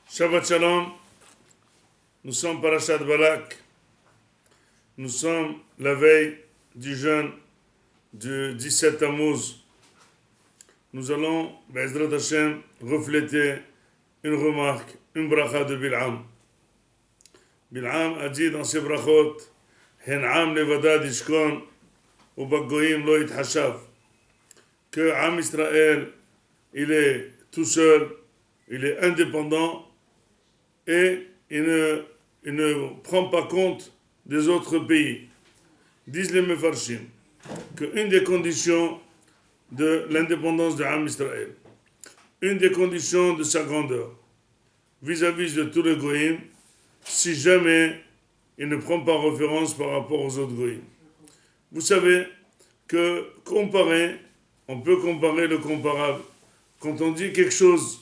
Shabbat Shalom, nous sommes Parashat Balak, nous sommes la veille du jeûne du 17 Tammuz. Nous allons, Be'ezrat Hashem, refléter une remarque, une bracha de Bil'am. Bil'am a dit dans ses brachot, Hen'am levada dishkon, ou Baggoyim lo yithashav, que Am Israël, il est tout seul, il est indépendant, et il ne prend pas compte des autres pays. Disent les Mefarshim qu'une des conditions de l'indépendance de Am Israël, une des conditions de sa grandeur vis-à-vis de tous les Goïm, si jamais il ne prend pas référence par rapport aux autres Goïm. Vous savez que on peut comparer le comparable. Quand on dit quelque chose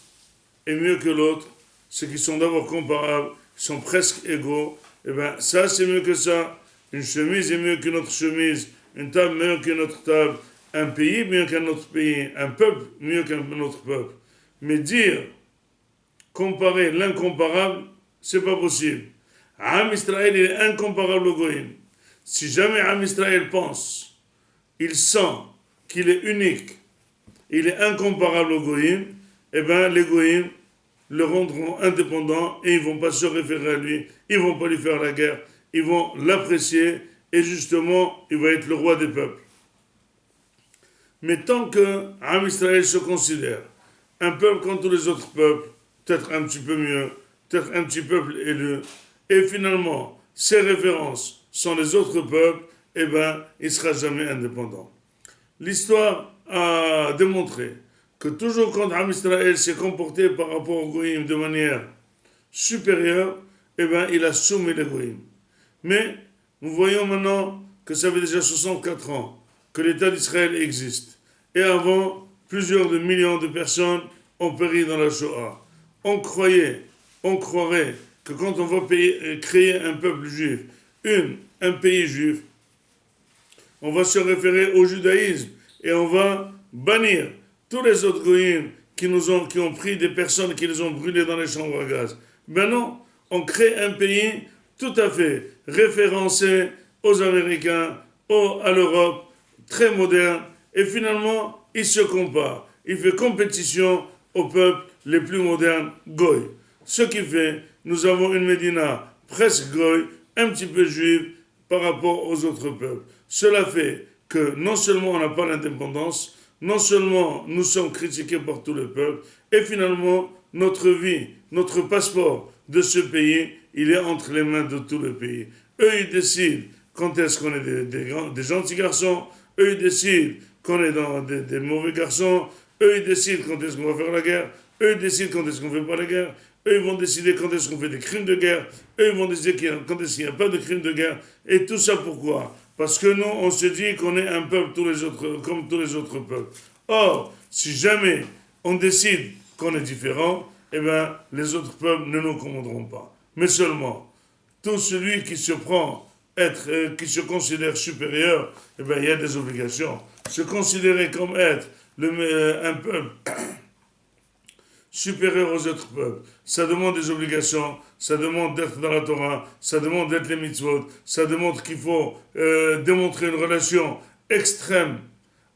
est mieux que l'autre, ceux qui sont d'abord comparables, qui sont presque égaux, et bien ça c'est mieux que ça, une chemise est mieux qu'une autre chemise, une table mieux qu'une autre table, un pays mieux qu'un autre pays, un peuple mieux qu'un autre peuple. Mais dire, comparer l'incomparable, c'est pas possible. Am Israël est incomparable au Goïm. Si jamais Am Israël pense, il sent qu'il est unique, il est incomparable au Goïm, et bien les Goïm le rendront indépendant et ils ne vont pas se référer à lui, ils ne vont pas lui faire la guerre, ils vont l'apprécier et justement, il va être le roi des peuples. Mais tant que Am Israël se considère un peuple comme tous les autres peuples, peut-être un petit peu mieux, peut-être un petit peuple élu, et finalement, ses références sont les autres peuples, eh bien, il ne sera jamais indépendant. L'histoire a démontré que toujours quand Am Israël s'est comporté par rapport au Goïm de manière supérieure, eh bien, il a soumis les Goïm. Mais nous voyons maintenant que ça fait déjà 64 ans que l'État d'Israël existe. Et avant, plusieurs de millions de personnes ont péri dans la Shoah. On croirait que quand on va créer un peuple juif, un pays juif, on va se référer au judaïsme et on va bannir tous les autres goïms qui ont pris des personnes qui les ont brûlées dans les chambres à gaz. Ben non, on crée un pays tout à fait référencé aux Américains, à l'Europe, très moderne, et finalement, il se compare. Il fait compétition aux peuples les plus modernes, goï. Ce qui fait, nous avons une Médina presque goï, un petit peu juive par rapport aux autres peuples. Cela fait que non seulement on n'a pas l'indépendance, non seulement nous sommes critiqués par tout le peuple, et finalement, notre vie, notre passeport de ce pays, il est entre les mains de tout le pays. Eux, ils décident quand est-ce qu'on est des gentils garçons, eux, ils décident qu'on est des mauvais garçons, eux, ils décident quand est-ce qu'on va faire la guerre, eux, ils décident quand est-ce qu'on ne fait pas la guerre, eux, ils vont décider quand est-ce qu'on fait des crimes de guerre, eux, ils vont décider quand est-ce qu'il n'y a pas de crimes de guerre, et tout ça pourquoi ? Parce que nous, on se dit qu'on est un peuple comme tous les autres peuples. Or, si jamais on décide qu'on est différent, eh bien, les autres peuples ne nous commanderont pas. Mais seulement, tout celui qui se qui se considère supérieur, eh bien, il y a des obligations. Se considérer comme être un peuple supérieur aux autres peuples, ça demande des obligations, ça demande d'être dans la Torah, ça demande d'être les mitzvot, ça demande qu'il faut démontrer une relation extrême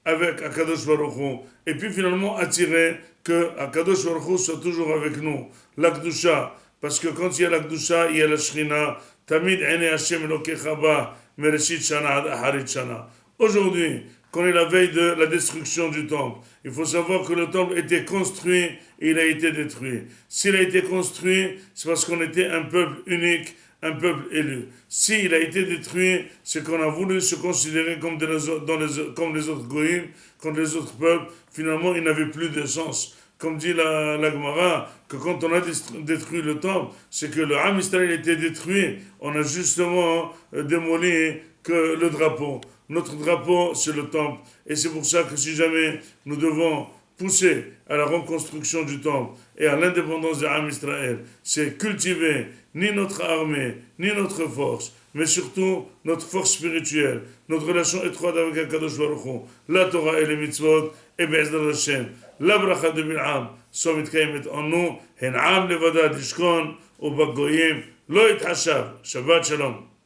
avec Akadosh Baruch Hu, et puis finalement attirer que Akadosh Baruch Hu soit toujours avec nous. L'Akdusha, parce que quand il y a l'Akdusha, il y a la Shrina, Tamid Ene Hashem Elokecha Ba, Mereshit Shana Ad Aharit Shana. Aujourd'hui, qu'on est la veille de la destruction du temple, il faut savoir que le temple était construit et il a été détruit. S'il a été construit, c'est parce qu'on était un peuple unique, un peuple élu. S'il a été détruit, c'est qu'on a voulu se considérer comme les autres goïms, comme les autres peuples. Finalement, il n'avait plus de sens. Comme dit la Gemara, que quand on a détruit le temple, c'est que le Am Israël était détruit. On a justement démoli que le drapeau. Notre drapeau, c'est le temple. Et c'est pour ça que si jamais nous devons pousser à la reconstruction du temple et à l'indépendance de Am Israël, c'est cultiver ni notre armée, ni notre force, mais surtout notre force spirituelle, notre relation étroite avec Akadosh Baruch Hu, la Torah et les mitzvot, et Be'ezrat Hashem, la bracha de Bil'am, so מתקיימת אנו, הן עם לבדד ישכון, ובגויים לא יתחשב. שבת שלום.